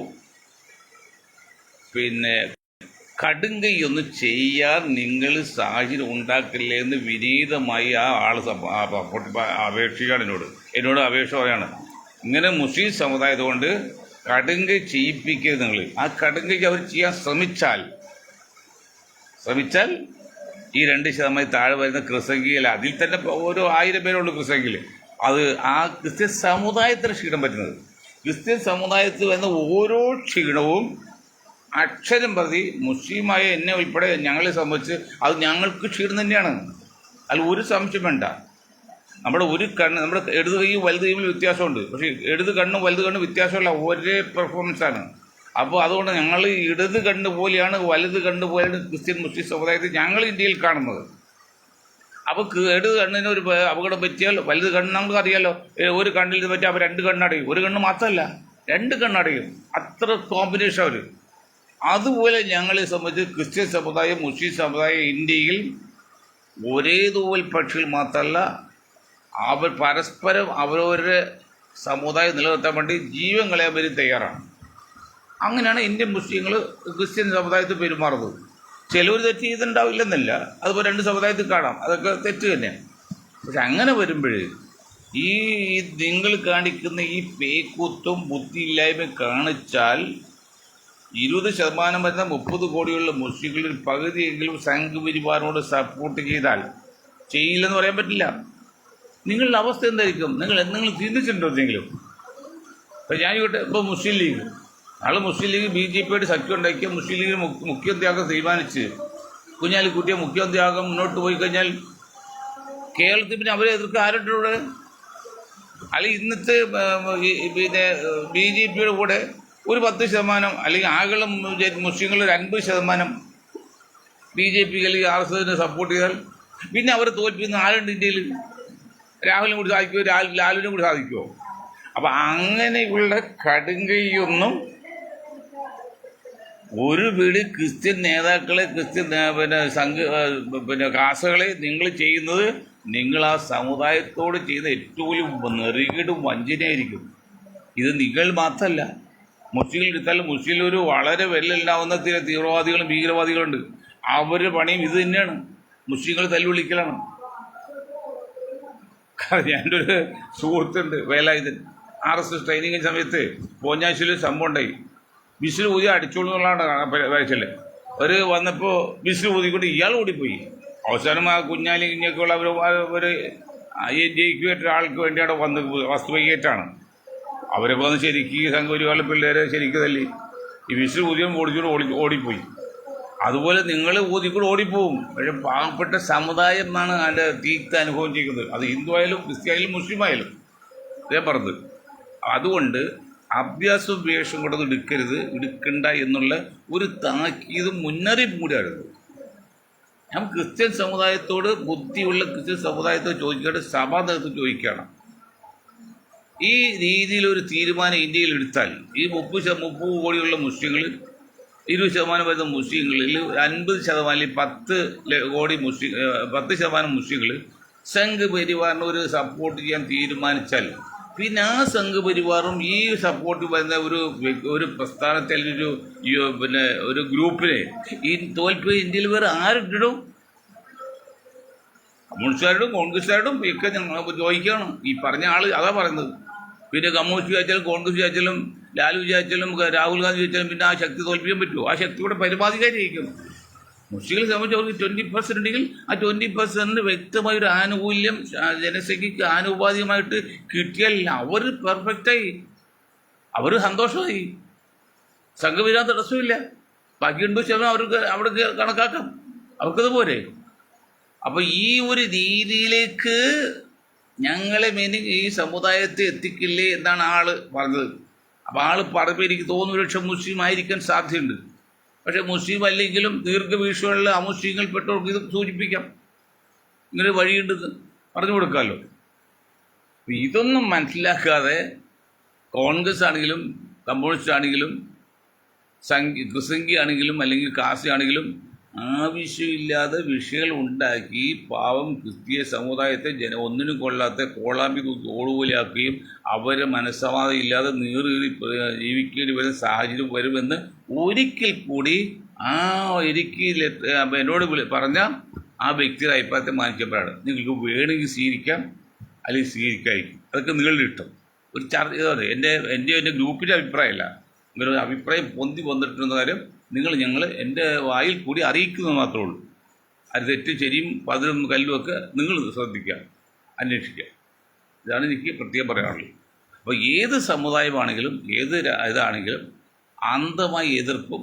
കടുങ്കൈയൊന്നും ചെയ്യാൻ നിങ്ങൾ സാഹചര്യം ഉണ്ടാക്കില്ലേ എന്ന് വിനീതമായി ആ ആൾ അപേക്ഷിക്കുകയാണ് എന്നോട് അപേക്ഷ പറയാണ്. ഇങ്ങനെ മുസ്ലിം സമുദായത്തെ കൊണ്ട് കടുങ്കൈ ചെയ്യിപ്പിക്കരുത്. നിങ്ങൾ ആ കടുങ്കൈ അവർ ചെയ്യാൻ ശ്രമിച്ചാൽ ഈ 2% താഴെ വരുന്ന ക്രിസംഖ്യയിൽ അതിൽ തന്നെ ഓരോ 1000 പേരുള്ളൂ ക്രിസംഖ്യയിൽ. അത് ആ ക്രിസ്ത്യൻ സമുദായത്തിന് ക്ഷീണം പറ്റുന്നത്. ക്രിസ്ത്യൻ സമുദായത്തിൽ വരുന്ന ഓരോ ക്ഷീണവും അക്ഷരം പ്രതി മുസ്ലിമായ എന്നെ ഉൾപ്പെടെ ഞങ്ങളെ സംബന്ധിച്ച് അത് ഞങ്ങൾക്ക് ക്ഷീണം തന്നെയാണ്. അതിൽ ഒരു സംശയം വേണ്ട. നമ്മുടെ ഒരു കണ്ണ്, നമ്മുടെ ഇടത് കൈയും വലത് കൈയും വ്യത്യാസമുണ്ട്. പക്ഷേ ഇടത് കണ്ണും വലത് കണ്ണും വ്യത്യാസമല്ല, ഒരേ പെർഫോമൻസാണ്. അപ്പോൾ അതുകൊണ്ട് ഞങ്ങൾ ഇടത് കണ്ണ് പോലെയാണ് വലത് കണ്ണ് പോലെയാണ് ക്രിസ്ത്യൻ മുസ്ലിം സമുദായത്തിൽ ഞങ്ങൾ ഇന്ത്യയിൽ കാണുന്നത്. അപ്പോൾ ഇടത് കണ്ണിന് ഒരു അപകടം പറ്റിയാൽ വലത് കണ്ണ് നമുക്ക് അറിയാമല്ലോ, ഒരു കണ്ണിൽ നിന്ന് പറ്റിയാൽ അവർ 2 കണ്ണടയും. ഒരു കണ്ണ് മാത്രമല്ല 2 കണ്ണടയും. അത്ര കോമ്പിനേഷൻ അവർ. അതുപോലെ ഞങ്ങളെ സംബന്ധിച്ച് ക്രിസ്ത്യൻ സമുദായം മുസ്ലിം സമുദായം ഇന്ത്യയിൽ ഒരേ തൂവൽ പക്ഷികൾ മാത്രമല്ല, അവർ പരസ്പരം അവരവരുടെ സമുദായം നിലനിർത്താൻ വേണ്ടി ജീവൻ കളയാൻ വരും തയ്യാറാണ്. അങ്ങനെയാണ് ഇന്ത്യൻ മുസ്ലിങ്ങൾ ക്രിസ്ത്യൻ സമുദായത്തിൽ പെരുമാറുന്നത്. ചിലവർ തെറ്റ് ചെയ്തിട്ടുണ്ടാവില്ലെന്നല്ല, അതുപോലെ 2 സമുദായത്തിൽ കാണാം, അതൊക്കെ തെറ്റ് തന്നെയാണ്. പക്ഷെ അങ്ങനെ വരുമ്പോൾ ഈ നിങ്ങൾ കാണിക്കുന്ന ഈ പേക്കൂത്തും ബുദ്ധിയില്ലായ്മയും കാണിച്ചാൽ 20% വരുന്ന 30 കോടിയുള്ള മുസ്ലിങ്ങളിൽ പകുതിയെങ്കിലും സംഘപരിവാറിനോട് സപ്പോർട്ട് ചെയ്താൽ, ചെയ്യില്ലെന്ന് പറയാൻ പറ്റില്ല. നിങ്ങളുടെ അവസ്ഥ എന്തായിരിക്കും? നിങ്ങൾ ചിന്തിച്ചിട്ടുണ്ടോ എന്തെങ്കിലും? ഇപ്പം ഞാൻ ഇപ്പോൾ മുസ്ലിം ലീഗ് മുസ്ലിം ലീഗ് BJPയോട് സഖ്യം ഉണ്ടാക്കിയ മുസ്ലിം ലീഗിന് മുഖ്യത്യാഗം തീരുമാനിച്ച് കുഞ്ഞാലിക്കുട്ടിയെ മുഖ്യത്യാഗം മുന്നോട്ട് പോയി കഴിഞ്ഞാൽ കേരളത്തിൽ പിന്നെ അവരെ എതിർക്കാൻ ആരുടെ? അല്ലെങ്കിൽ ഇന്നത്തെ പിന്നെ BJPയുടെ കൂടെ ഒരു 10% അല്ലെങ്കിൽ ആകെ മുസ്ലിങ്ങൾ ഒരു 50% BJP അല്ലെങ്കിൽ RSSനെ സപ്പോർട്ട് ചെയ്താൽ പിന്നെ അവർ തോൽപ്പിക്കുന്ന ആരുണ്ട് ഇന്ത്യയിൽ? രാഹുലിനും കൂടി സാധിക്കുമോ? ലാലുവിനും കൂടി സാധിക്കുമോ? അപ്പം അങ്ങനെയുള്ള കടുങ്കൈയൊന്നും ഒരു പിടി ക്രിസ്ത്യൻ നേതാക്കളെ, ക്രിസ്ത്യൻ കാസകളെ നിങ്ങൾ ചെയ്യുന്നത്, നിങ്ങൾ ആ സമുദായത്തോട് ചെയ്യുന്ന ഏറ്റവും നെറുകേടും വഞ്ചനയായിരിക്കും. ഇത് നിങ്ങൾ മാത്രമല്ല, മുസ്ലിങ്ങൾ എടുത്താലും മുസ്ലിം ഒരു വളരെ വിരലുണ്ടാവുന്ന തീവ്രവാദികളും ഭീകരവാദികളുണ്ട്. അവരുടെ പണിയും ഇത് തന്നെയാണ്, മുസ്ലിങ്ങൾ തല്ലുവിളിക്കലാണ്. എൻ്റെ ഒരു സുഹൃത്തുണ്ട് വേലായുധൻ, RSS ട്രെയിനിങ്ങിന് സമയത്ത് പോഞ്ഞാശ്ശേരിയിൽ സംഭവം ഉണ്ടായി. വിസിൽ ഊതി അടിച്ചോളൂ എന്നുള്ളതാണ് വയസ്സിൽ. ഒരു വന്നപ്പോൾ വിസിൽ ഊതിക്കൊണ്ട് ഇയാൾ ഓടിപ്പോയി. അവസാനം ആ കുഞ്ഞാലി ഇങ്ങനെയൊക്കെയുള്ള ഒരു ജയിക്കുവേറ്റ ആൾക്ക് വേണ്ടി അവിടെ വന്ന് വസ്തു വൈകിട്ടാണ് അവരൊക്കെ വന്ന് ശരിക്കും സംഘപരിവാറിലെ പിള്ളേരെ ശരിക്കും തല്ലി. ഈ വിസിൽ ഊതിയും ഓടിപ്പോയി. അതുപോലെ നിങ്ങൾ ഊതിക്കൂടെ ഓടിപ്പോവും. പക്ഷെ പാവപ്പെട്ട സമുദായമാണ് അതിൻ്റെ തീക്ത അനുഭവം ചെയ്യുന്നത്. അത് ഹിന്ദു ആയാലും ക്രിസ്ത്യായാലും മുസ്ലിം ആയാലും ഇതേ പറഞ്ഞത്. അതുകൊണ്ട് അഭ്യാസവും വേഷം കൊണ്ടൊന്നും എടുക്കണ്ട എന്നുള്ള ഒരു താക്കീതും മുന്നറിയിപ്പും കൂടിയായിരുന്നു. ഞാൻ ക്രിസ്ത്യൻ സമുദായത്തോട്, ബുദ്ധിയുള്ള ക്രിസ്ത്യൻ സമുദായത്തോട് ചോദിക്കേണ്ടത് സഭാ നേതൃത്വം ചോദിക്കണം. ഈ രീതിയിലൊരു തീരുമാനം ഇന്ത്യയിൽ എടുത്താൽ ഈ 30 കോടിയുള്ള മുസ്ലിങ്ങൾ, 20% വരുന്ന മുസ്ലിങ്ങളിൽ 50% 10 കോടി 10% മുസ്ലിങ്ങൾ സംഘപരിവാറിന് ഒരു സപ്പോർട്ട് ചെയ്യാൻ തീരുമാനിച്ചാൽ പിന്നെ ആ സംഘപരിവാറും ഈ സപ്പോർട്ട് വരുന്ന ഒരു പ്രസ്ഥാനത്തെ അല്ലെങ്കിൽ ഒരു ഗ്രൂപ്പിനെ ഈ തോൽപ്പ് ഇന്ത്യയിൽ വേറെ ആരിട്ടിടും? കമ്മ്യൂണിസ്റ്റുകാരോടും കോൺഗ്രസ്സുകാരോടും ഒക്കെ ചോദിക്കണം. ഈ പറഞ്ഞ ആൾ അതാ പറയുന്നത്. പിന്നെ കമ്മ്യൂണിസ്റ്റ് വിചാരിച്ചാലും കോൺഗ്രസ് വിചാരിച്ചാലും ലാലു വിചാരിച്ചാലും രാഹുൽ ഗാന്ധി വിചാരിച്ചാലും പിന്നെ ആ ശക്തി തോൽപ്പിക്കാൻ പറ്റുമോ? ആ ശക്തിയുടെ പരമാധികാരിയായിരിക്കും. മുസ്ലിങ്ങളെ സംബന്ധിച്ച് അവർക്ക് 20% ഉണ്ടെങ്കിൽ ആ 20% വ്യക്തമായൊരു ആനുകൂല്യം ജനസംഖ്യക്ക് ആനുപാതികമായിട്ട് കിട്ടിയാൽ അവർ പെർഫെക്റ്റായി, അവർ സന്തോഷമായി, സംഘപരിവാർ തടസ്സമില്ല. ബാക്കി 80% അവർക്ക് അവിടെ കണക്കാക്കാം, അവർക്കത് പോരെ. അപ്പോൾ ഈ ഒരു രീതിയിലേക്ക് ഞങ്ങളെ ഈ സമുദായത്തെ എത്തിക്കില്ലേ എന്നാണ് ആള് പറഞ്ഞത്. അപ്പോൾ ആള് പറയുമ്പോൾ എനിക്ക് തോന്നുന്നു ഒരു പക്ഷേ മുസ്ലിം ആയിരിക്കാൻ സാധ്യതയുണ്ട്. പക്ഷേ മുസ്ലിം അല്ലെങ്കിലും ദീർഘവീക്ഷണമുള്ള അമുസ്ലിങ്ങൾപ്പെട്ടവർക്ക് ഇത് സൂചിപ്പിക്കാം, ഇങ്ങനെ വഴിയുണ്ടെന്ന് പറഞ്ഞു കൊടുക്കാമല്ലോ. ഇതൊന്നും മനസ്സിലാക്കാതെ കോൺഗ്രസ് ആണെങ്കിലും കമ്മ്യൂണിസ്റ്റ് ആണെങ്കിലും ക്രിസംഖ്യ ആണെങ്കിലും അല്ലെങ്കിൽ കാസി ആണെങ്കിലും ആവശ്യമില്ലാതെ വിഷയങ്ങൾ ഉണ്ടാക്കി പാവം ക്രിസ്തീയ സമുദായത്തെ ഒന്നിനും കൊള്ളാത്ത കോളാമ്പി ഓടുപോലെയാക്കുകയും അവരെ മനസ്സമാധാനം ഇല്ലാതെ നീറി ജീവിക്കേണ്ടി വരുന്ന സാഹചര്യം വരുമെന്ന് ഒരിക്കൽ കൂടി ആ എനിക്ക് എന്നോട് പറഞ്ഞ ആ വ്യക്തിയുടെ അഭിപ്രായത്തെ മാനിക്കുമ്പോഴാണ് നിങ്ങൾക്ക് വേണമെങ്കിൽ സ്വീകരിക്കാം അല്ലെങ്കിൽ സ്വീകരിക്കാതിരിക്കും. അതൊക്കെ നിങ്ങളുടെ ഇഷ്ടം. ഒരു ചർച്ച ഇതാണ് എൻ്റെ ഗ്രൂപ്പിൻ്റെ അഭിപ്രായമല്ല. നിങ്ങളുടെ അഭിപ്രായം പൊന്തി വന്നിട്ടുണ്ടെന്ന കാര്യം ഞങ്ങൾ എൻ്റെ വായിൽ കൂടി അറിയിക്കുന്നത് മാത്രമേ ഉള്ളൂ. അത് തെറ്റും ശരിയും പതിലും കല്ലും ഒക്കെ നിങ്ങൾ ശ്രദ്ധിക്കുക, അന്വേഷിക്കുക. ഇതാണ് എനിക്ക് പ്രത്യേകം പറയാനുള്ളത്. അപ്പോൾ ഏത് സമുദായമാണെങ്കിലും ഏത് ഇതാണെങ്കിലും അന്ധമായി എതിർപ്പും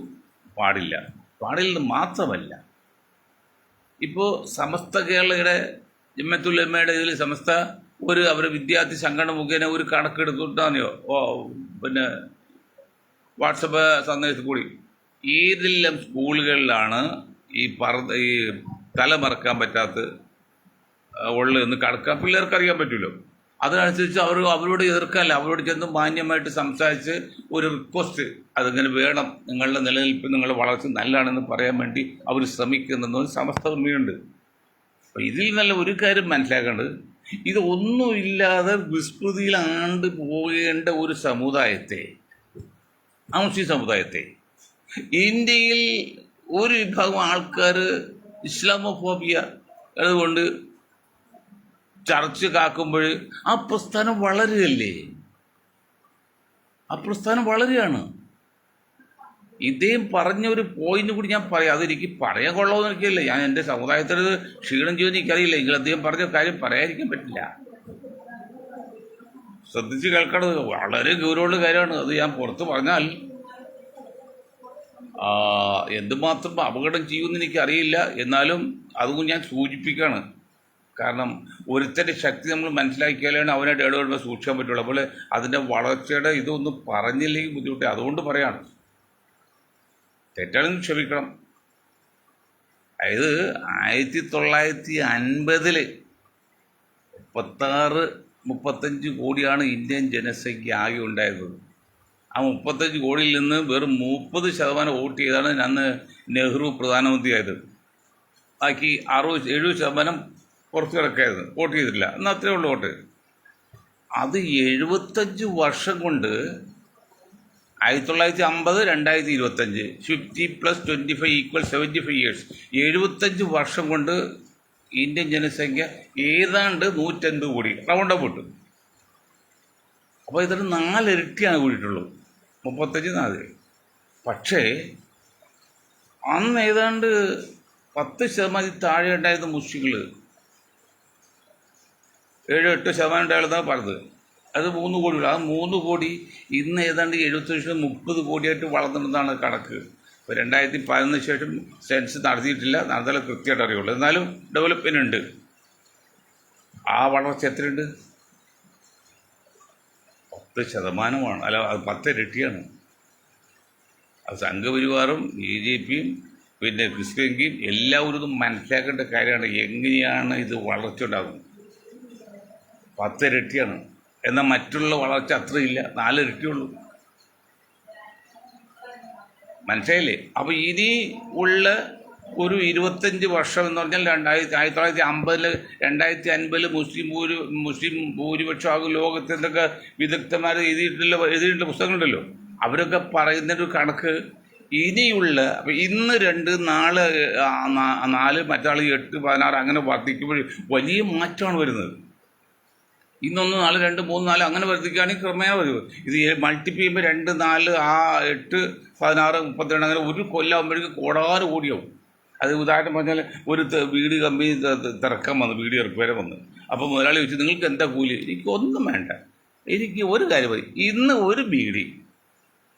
പാടില്ലെന്ന് മാത്രമല്ല, ഇപ്പോൾ സമസ്ത കേരളയുടെ ജമിയത്തുൽ ഇതിൽ സമസ്ത അവരുടെ വിദ്യാർത്ഥി സംഘടന മുഖേന ഒരു കണക്കെടുത്തിട്ടാണെയോ പിന്നെ വാട്സപ്പ് സന്ദേശത്തിൽ കൂടി ഏതെല്ലാം സ്കൂളുകളിലാണ് ഈ തല മറക്കാൻ പറ്റാത്ത ഉള്ളതെന്ന് കണക്കാൻ പിള്ളേർക്ക് അറിയാൻ പറ്റുമല്ലോ. അതിനനുസരിച്ച് അവരോട് എതിർക്കാനല്ല, അവരോട് ചെന്ന് മാന്യമായിട്ട് സംസാരിച്ച് ഒരു റിക്വസ്റ്റ് അതിങ്ങനെ വേണം, നിങ്ങളുടെ നിലനിൽപ്പ് നിങ്ങളുടെ വളർച്ച നല്ലതാണെന്ന് പറയാൻ വേണ്ടി അവർ ശ്രമിക്കുന്നതെന്ന് സമസ്ത ഉണ്മയുണ്ട്. അപ്പം ഇതിൽ നല്ല ഒരു കാര്യം മനസ്സിലാക്കേണ്ടത്, ഇതൊന്നുമില്ലാതെ വിസ്മൃതിയിൽ ആണ്ട് പോകേണ്ട ഒരു സമുദായത്തെ, ആ മുസ്ലിം സമുദായത്തെ ഇന്ത്യയിൽ ഒരു വിഭാഗം ആൾക്കാർ ഇസ്ലാമോഫോബിയ അതുകൊണ്ട് ചർച്ച കാക്കുമ്പോൾ ആ പ്രസ്ഥാനം വളരുകയല്ലേ, ആ പ്രസ്ഥാനം വളരുകയാണ്. ഇദ്ദേഹം പറഞ്ഞ ഒരു പോയിന്റ് കൂടി ഞാൻ പറയാം. അതെനിക്ക് പറയാൻ കൊള്ളാമെന്ന് എനിക്കല്ല, ഞാൻ എൻ്റെ സമുദായത്തിൽ ക്ഷീണം ചെയ്യുമെന്ന് എനിക്കറിയില്ല. എങ്കിൽ അദ്ദേഹം പറഞ്ഞ കാര്യം പറയാതിരിക്കാൻ പറ്റില്ല. ശ്രദ്ധിച്ച് കേൾക്കേണ്ടത് വളരെ ഗൗരവമുള്ള കാര്യമാണ്. അത് ഞാൻ പുറത്ത് പറഞ്ഞാൽ എന്തുമാത്രം അപകടം ചെയ്യുമെന്ന് എനിക്കറിയില്ല. എന്നാലും അതും ഞാൻ സൂചിപ്പിക്കുകയാണ്. കാരണം ഒരുത്തൻ്റെ ശക്തി നമ്മൾ മനസ്സിലാക്കിയാലാണ് അവനായിട്ട് ഇടപെടുമ്പോൾ സൂക്ഷിക്കാൻ പറ്റുള്ളൂ. അപ്പോൾ അതിൻ്റെ വളർച്ചയുടെ ഇതൊന്നും പറഞ്ഞില്ലെങ്കിൽ ബുദ്ധിമുട്ട്. അതുകൊണ്ട് പറയാണ്, തെറ്റാണെന്ന് ക്ഷമിക്കണം. അതായത് 1950 35 കോടിയാണ് ഇന്ത്യൻ ജനസംഖ്യ ആകെ ഉണ്ടായിരുന്നത്. ആ 35 കോടിയിൽ നിന്ന് വെറും 30% വോട്ട് ചെയ്താണ് അന്ന് നെഹ്റു പ്രധാനമന്ത്രിയായത്. ബാക്കി 60-70% പുറത്ത് കിടക്കായിരുന്നു, വോട്ട് ചെയ്തിട്ടില്ല. എന്നാൽ അത്രേ ഉള്ളൂ വോട്ട്. അത് 75 വർഷം കൊണ്ട് 1950 2025 50 + 25 = 75 years, 75 വർഷം കൊണ്ട് ഇന്ത്യൻ ജനസംഖ്യ ഏതാണ്ട് 150 കോടി റൗണ്ട് അബൌട്ട്. അപ്പോൾ ഇതൊരു 4 ഇരട്ടിയാണ് കൂടിയിട്ടുള്ളൂ, 35-4. പക്ഷേ അന്ന് ഏതാണ്ട് 10% താഴെ ഉണ്ടായിരുന്ന മുസ്ലിങ്ങൾ 7-8% ഉണ്ടായിരുന്നാണ് പറഞ്ഞത്. അത് 3 കോടി. ആ 3 കോടി ഇന്ന് ഏതാണ്ട് 70-30 കോടിയായിട്ട് വളർന്നിട്ടുണ്ടെന്നാണ് കണക്ക്. ഇപ്പോൾ 2011 ശേഷം സെൻസ് നടത്തിയിട്ടില്ല, നടത്താൻ കൃത്യമായിട്ട് അറിയുള്ളൂ. എന്നാലും ഡെവലപ്മെൻ്റ് ഉണ്ട്. ആ വളർച്ച എത്രയുണ്ട്? 10%. അല്ല, അത് 10 ഇരട്ടിയാണ്. അത് സംഘപരിവാറും BJPയും പിന്നെ ക്രിസ്ത്യൻകിയും എല്ലാവരും ഇതും മനസ്സിലാക്കേണ്ട കാര്യമാണ്. എങ്ങനെയാണ് ഇത് വളർച്ച ഉണ്ടാകുന്നത്? 10 ഇരട്ടിയാണ്. എന്നാൽ മറ്റുള്ള വളർച്ച അത്രയില്ല, 4 ഇരട്ടിയുള്ളൂ. മനസ്സിലായില്ലേ? അപ്പോൾ ഇനി ഉള്ള ഒരു 25 വർഷം എന്ന് പറഞ്ഞാൽ 1950 2050 മുസ്ലിം ഭൂരിപക്ഷമാകും ലോകത്തെ എന്തൊക്കെ വിദഗ്ധന്മാർ എഴുതിയിട്ടുള്ള പുസ്തകങ്ങളുണ്ടല്ലോ, അവരൊക്കെ പറയുന്നൊരു കണക്ക് ഇനിയുള്ള ഇന്ന് 2, നാളെ 4, മറ്റാൾ 8, 16 അങ്ങനെ വർദ്ധിക്കുമ്പോൾ വലിയ മാറ്റമാണ് വരുന്നത്. ഇന്നൊന്ന് 4, 2, 3, 4 അങ്ങനെ വർദ്ധിക്കുകയാണെങ്കിൽ ക്രമേണ വരും. ഇത് മൾട്ടിപ്ലൈ ചെയ്യുമ്പോൾ 2, 4, 8, 16, 32 അങ്ങനെ ഒരു കൊല്ലാകുമ്പോഴേക്കും കോടാറ് കോടിയാവും. അത് ഉദാഹരണം പറഞ്ഞാൽ ഒരു വീട് കമ്പനി തിറക്കാൻ വന്ന്, വീട് ഇറക്കി വരെ വന്ന്. അപ്പോൾ മുതലാളി ചോദിച്ചു, നിങ്ങൾക്ക് എന്താ കൂലി? എനിക്കൊന്നും വേണ്ട, എനിക്ക് ഒരു കാര്യം മതി. ഇന്ന് ഒരു ബീഡി,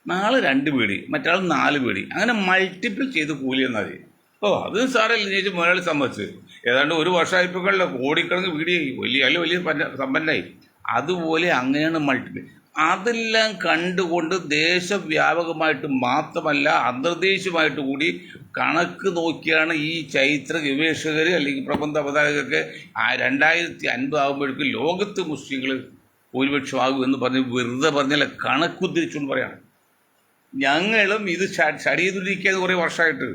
നാളെ 2 ബീഡി, മറ്റാൾ 4 ബീഡി, അങ്ങനെ മൾട്ടിപ്പിൾ ചെയ്ത് കൂലി എന്നാൽ മതി. അത് സാറല്ല ചോദിച്ചു മുതലാളി സമ്മതിച്ച്. ഏതാണ്ട് ഒരു വർഷമായപ്പോഴല്ല കോടിക്കണക്കിന് വീഡിയോ വലിയ സമ്പന്നമായി. അതുപോലെ അങ്ങനെയാണ് മൾട്ടിപ്പിൾ. അതെല്ലാം കണ്ടുകൊണ്ട് ദേശവ്യാപകമായിട്ട് മാത്രമല്ല അന്തർദേശീയമായിട്ട് കൂടി കണക്ക് നോക്കിയാണ് ഈ ചരിത്ര ഗവേഷകർ അല്ലെങ്കിൽ പ്രബന്ധ അവതാരകർക്ക് 2050 ആകുമ്പോഴേക്കും ലോകത്ത് മുസ്ലിങ്ങൾ ഭൂരിപക്ഷമാകും എന്ന് പറഞ്ഞ് വെറുതെ പറഞ്ഞാൽ കണക്കുദ്ധരിച്ചുകൊണ്ട് പറയാണ്. ഞങ്ങളും ഇത് സ്റ്റഡി ചെയ്തിരിക്കുന്നത് കുറേ വർഷമായിട്ട്.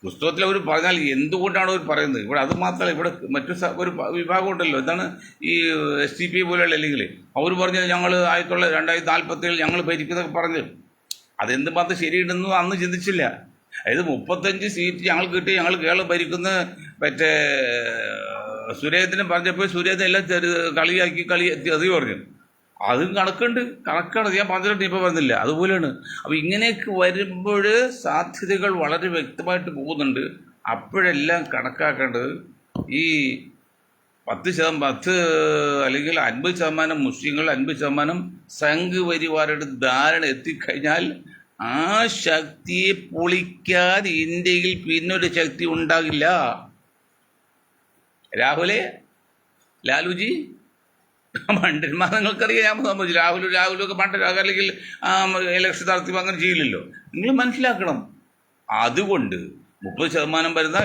പുസ്തകത്തിൽ അവർ പറഞ്ഞാൽ എന്തുകൊണ്ടാണ് അവർ പറയുന്നത്? ഇവിടെ അത് മാത്രമല്ല, ഇവിടെ മറ്റു ഒരു വിഭാഗം ഉണ്ടല്ലോ, എന്താണ് ഈ SDP പോലെയുള്ള അല്ലെങ്കിൽ അവർ പറഞ്ഞത് ഞങ്ങൾ 2047 ഞങ്ങൾ ഭരിക്കുന്നതൊക്കെ പറഞ്ഞ് അതെന്ത് മാത്രം ശരിയുണ്ടെന്നും അന്ന് ചിന്തിച്ചില്ല. അതായത് 35 സീറ്റ് ഞങ്ങൾ കിട്ടി, ഞങ്ങൾ കേരളം ഭരിക്കുന്ന മറ്റേ സുരേന്ദ്രൻ പറഞ്ഞപ്പോൾ സുരേന്ദ്രൻ എല്ലാം കളിയാക്കി അത് പറഞ്ഞു. അതും കണക്കാണ്. ഞാൻ പറഞ്ഞിട്ട് ഇപ്പോൾ പറഞ്ഞില്ല. അതുപോലെയാണ്. അപ്പോൾ ഇങ്ങനെയൊക്കെ വരുമ്പോൾ സാധ്യതകൾ വളരെ വ്യക്തമായിട്ട് പോകുന്നുണ്ട്. അപ്പോഴെല്ലാം കണക്കാക്കേണ്ടത് ഈ 10 അല്ലെങ്കിൽ 50% മുസ്ലിങ്ങൾ, 50% സംഘ് പരിവാരുടെ ധാരണ എത്തിക്കഴിഞ്ഞാൽ ആ ശക്തിയെ പൊളിക്കാൻ ഇന്ത്യയിൽ പിന്നൊരു ശക്തി ഉണ്ടാകില്ല. ലാലുജി മണ്ടന്മാർ നിങ്ങൾക്കറിയാം. ഞാൻ സംബന്ധിച്ചു രാഹുലൊക്കെ മണ്ടനാകും, അല്ലെങ്കിൽ ഇലക്ഷൻ നടത്തിയപ്പോൾ അങ്ങനെ ചെയ്യില്ലല്ലോ. നിങ്ങൾ മനസ്സിലാക്കണം. അതുകൊണ്ട് 30% വരുന്ന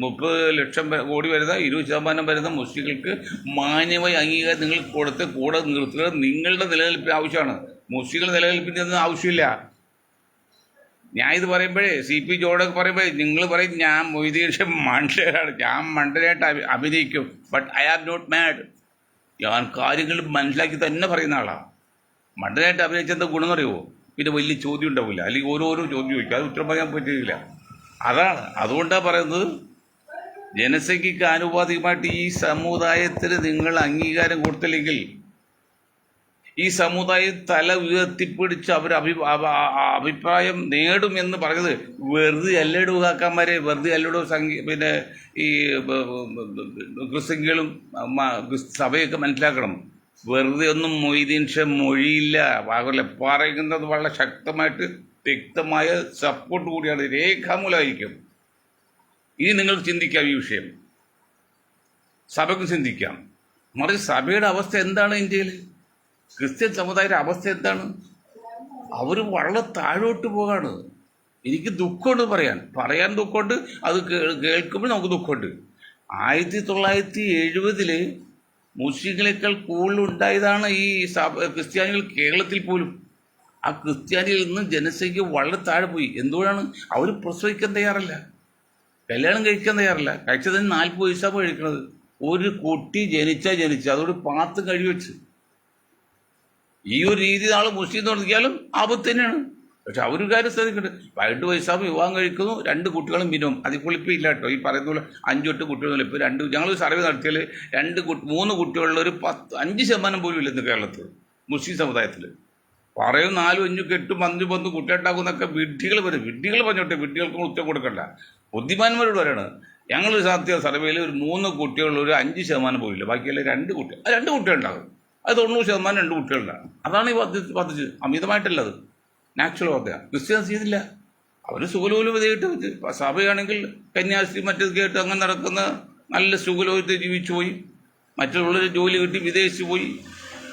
30 ലക്ഷം കോടി വരുന്ന 20% വരുന്ന മുസ്ലിങ്ങൾക്ക് മാന്യമായി അംഗീകാരം നിങ്ങൾ കൊടുത്ത് കൂടെ നിർത്തുക. നിങ്ങളുടെ നിലനിൽപ്പിന് ആവശ്യമാണ്. മുസ്ലിങ്ങൾ നിലനിൽപ്പിൻ്റെ ആവശ്യമില്ല. ഞാൻ ഇത് പറയുമ്പോഴേ CP ജോർജൊക്കെ പറയുമ്പോഴേ നിങ്ങൾ പറയും ഞാൻ മൊയ്തീൻ മണ്ടനാണ്, ഞാൻ മണ്ടനായിട്ട് അഭിനയിക്കും. But I am not mad. ഞാൻ കാര്യങ്ങൾ മനസ്സിലാക്കി തന്നെ പറയുന്ന ആളാണ്. മണ്ടനായിട്ട് അഭിനയിച്ചെന്താ ഗുണം അറിയുമോ? പിന്നെ വലിയ ചോദ്യം ഉണ്ടാവില്ല, അല്ലെങ്കിൽ ഓരോരോ ചോദ്യം ചോദിക്കുക, അത് ഉത്തരം പറയാൻ പറ്റില്ല. അതാണ്. അതുകൊണ്ടാണ് പറയുന്നത്, ജനസംഖ്യക്ക് ആനുപാതികമായിട്ട് ഈ സമുദായത്തിന് നിങ്ങൾ അംഗീകാരം കൊടുത്തില്ലെങ്കിൽ ഈ സമുദായം തല ഉയർത്തിപ്പിടിച്ച് അവർ അഭിപ്രായം നേടുമെന്ന് പറഞ്ഞത് വെറുതെ അല്ലടോ കാക്കാന്മാരെ, വെറുതെ അല്ലടോ പിന്നെ ഈ ക്രിസ്ത്യങ്ങളും സഭയൊക്കെ മനസ്സിലാക്കണം. വെറുതെ ഒന്നും മൊയ്തീൻ ഷാ മൊഴിയില്ല. പറയുന്നത് വളരെ ശക്തമായിട്ട് വ്യക്തമായ സപ്പോർട്ട് കൂടിയാണ്, രേഖാമൂലമായിരിക്കും. ഇനി നിങ്ങൾക്ക് ചിന്തിക്കാം ഈ വിഷയം, സഭയ്ക്ക് ചിന്തിക്കാം. മറിച്ച് സഭയുടെ അവസ്ഥ എന്താണ്? ഇന്ത്യയിൽ ക്രിസ്ത്യൻ സമുദായയുടെ അവസ്ഥ എന്താണ്? അവർ വളരെ താഴോട്ട് പോകാണ്. എനിക്ക് ദുഃഖമുണ്ട് പറയാൻ ദുഃഖമുണ്ട്. അത് കേൾക്കുമ്പോൾ നമുക്ക് ദുഃഖമുണ്ട്. 1970 മുസ്ലിങ്ങളെക്കാൾ കൂടുതലുണ്ടായതാണ് ഈ ക്രിസ്ത്യാനികൾ കേരളത്തിൽ പോലും. ആ ക്രിസ്ത്യാനിയിൽ നിന്ന് ജനസംഖ്യ വളരെ താഴെ പോയി. എന്തുകൊണ്ടാണ്? അവർ പ്രസവിക്കാൻ തയ്യാറല്ല, കല്യാണം കഴിക്കാൻ തയ്യാറല്ല. കഴിച്ചതിന് 40 വയസ്സാകുമ്പോൾ കഴിക്കണത്. ഒരു കുട്ടി ജനിച്ച അതോട് പാത്തും കഴിവെച്ച് ഈ ഒരു രീതി നാളെ മുസ്ലിം നടത്തിയാലും ആപത്ത് തന്നെയാണ്. പക്ഷെ അവരൊരു കാര്യം ശ്രദ്ധിക്കട്ടെ, 18 വയസ്സാകുമ്പോൾ വിവാഹം കഴിക്കുന്നു, 2 കുട്ടികളും മിനിമം. അതിപ്പോൾ ഇല്ല കേട്ടോ. ഈ പറയുന്ന പോലെ 5-8 കുട്ടികളൊന്നും ഇപ്പോൾ 2. ഞങ്ങൾ സർവേ നടത്തിയാൽ 3 കുട്ടികളുള്ള ഒരു 5% പോലും ഇല്ലെന്ന് കേരളത്തിൽ മുസ്ലിം സമുദായത്തിൽ. പറയും 4-5 8 5 കുട്ടിയുണ്ടാക്കുന്നൊക്കെ വിഡ്ഢികൾ പറഞ്ഞോട്ടെ. വിഡ്ഢികൾക്ക് ഉത്തരം കൊടുക്കണ്ട. ബുദ്ധിമാന്മാരോട് പറയാണ്, ഞങ്ങൾ സർവേയിൽ ഒരു 3 കുട്ടികളുള്ള ഒരു 5% പോലും ഇല്ല. ബാക്കിയല്ല 2 കുട്ടികളുണ്ടാകും. അത് 90% 2 കുട്ടികളുണ്ടാകും. അതാണ് ഈ പദ്ധതി. അമിതമായിട്ടല്ലത്, നാച്ചുറൽ പദ്ധതിയാണ്. ക്രിസ്ത്യൻസ് ചെയ്തില്ല. അവർ സുഖലോലുപതയായിട്ട് സഭയാണെങ്കിൽ കന്യാസ്ത്രീ മറ്റേത് കേട്ട് അങ്ങനെ നടക്കുന്ന നല്ല സുഖലോലത്തെ ജീവിച്ചു പോയി. മറ്റുള്ളവർ ജോലി കിട്ടി വിദേശത്ത് പോയി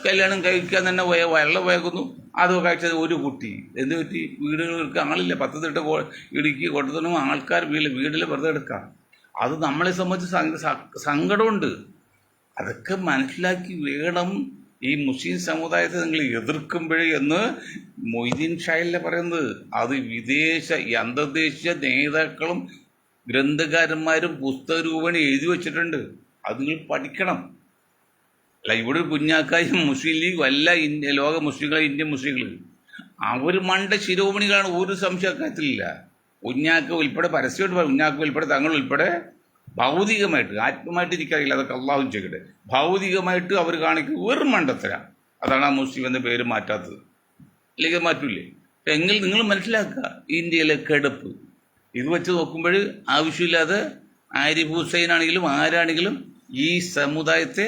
കല്യാണം കഴിക്കാൻ തന്നെ വെള്ളം വേകുന്നു. അത് കഴിച്ചത് ഒരു കുട്ടി. എന്ത് പറ്റി? വീടുകൾക്ക് ആളില്ല. 10 ഇടുക്കി കൊടുത്തനും ആൾക്കാർ വീട്ടിൽ വെറുതെ എടുക്കാം. അത് നമ്മളെ സംബന്ധിച്ച് സങ്കടമുണ്ട്. അതൊക്കെ മനസ്സിലാക്കി വേണം ഈ മുസ്ലിം സമുദായത്തെ നിങ്ങൾ എതിർക്കുമ്പോഴേ എന്ന് മൊയ്തീൻ ഷായല്ല പറയുന്നത്. അത് ഈ അന്തർദേശീയ നേതാക്കളും ഗ്രന്ഥകാരന്മാരും പുസ്തക രൂപേണ എഴുതി വച്ചിട്ടുണ്ട്. അത് നിങ്ങൾ പഠിക്കണം. അല്ല ഇവിടെ ഒരു കുഞ്ഞാക്കായും മുസ്ലിം ലീഗും അല്ല ലോക മുസ്ലിങ്ങളെ ഇന്ത്യൻ മുസ്ലിങ്ങൾ. അവർ മണ്ട ശിരോമണികളാണ്, ഒരു സംശയക്കാര്യത്തിലില്ല. കുഞ്ഞാക്ക ഉൾപ്പെടെ പരസ്യമായിട്ട് കുഞ്ഞാക്ക ഉൾപ്പെടെ തങ്ങൾ ഉൾപ്പെടെ ഭൗതികമായിട്ട്, ആത്മമായിട്ട് ഇരിക്കാറില്ല, അതൊക്കെ അള്ളാഹു ചെയ്യട്ടെ. ഭൗതികമായിട്ട് അവർ കാണിക്കുന്ന വെറും മണ്ടത്തര. അതാണ് ആ മുസ്ലിം എന്ന പേര് മാറ്റാത്തത്. അല്ലെങ്കിൽ മാറ്റൂലേ? എങ്കിൽ നിങ്ങൾ മനസ്സിലാക്കുക ഇന്ത്യയിലെ കിടപ്പ്. ഇത് വെച്ച് നോക്കുമ്പോൾ ആവശ്യമില്ലാതെ ആരിഫ് ഹുസൈൻ ആണെങ്കിലും ആരാണെങ്കിലും ഈ സമുദായത്തെ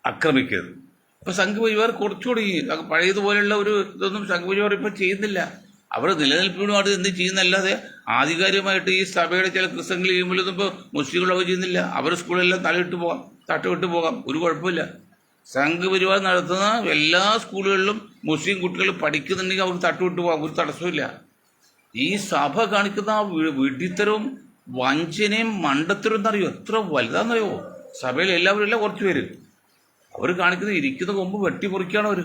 ആക്രമിക്കരുത്. ഇപ്പം സംഘപരിവാർ കുറച്ചുകൂടി പഴയതുപോലെയുള്ള ഒരു ഇതൊന്നും സംഘപരിവാർ ഇപ്പം ചെയ്യുന്നില്ല. അവർ നിലനിൽപ്പിനുമായിട്ട് എന്ത് ചെയ്യുന്നല്ലാതെ ആധികാരികമായിട്ട് ഈ സഭയുടെ ചില ക്രിസ്ത്യങ്ങൾ ചെയ്യുമ്പോഴൊന്നും ഇപ്പോൾ മുസ്ലിങ്ങൾ അവർ ചെയ്യുന്നില്ല. അവർ സ്കൂളെല്ലാം തട്ടുവിട്ട് പോകാം, ഒരു കുഴപ്പമില്ല. സംഘപരിവാർ നടത്തുന്ന എല്ലാ സ്കൂളുകളിലും മുസ്ലിം കുട്ടികൾ പഠിക്കുന്നുണ്ടെങ്കിൽ അവർക്ക് തട്ടുവിട്ട് പോകാം, ഒരു തടസ്സമില്ല. ഈ സഭ കാണിക്കുന്ന ആ വിഡ്ഢിത്തരവും വഞ്ചനയും മണ്ടത്തരവും എന്നറിയോ എത്ര വലുതാണെന്നറിയോ? സഭയിൽ എല്ലാവരും ഇല്ല, കുറച്ച് പേര്. അവർ കാണിക്കുന്ന ഇരിക്കുന്ന കൊമ്പ് വെട്ടിമുറിക്കുകയാണ് അവർ.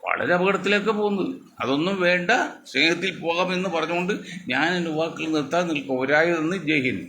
വളരെ അപകടത്തിലേക്ക് പോകുന്നത്. അതൊന്നും വേണ്ട, സ്നേഹത്തിൽ പോകാമെന്ന് പറഞ്ഞുകൊണ്ട് ഞാൻ എൻ്റെ വാക്കുകൾ നിർത്താൻ നിൽക്കുക. ഒരായെന്ന് ജയ് ഹിന്ദ്.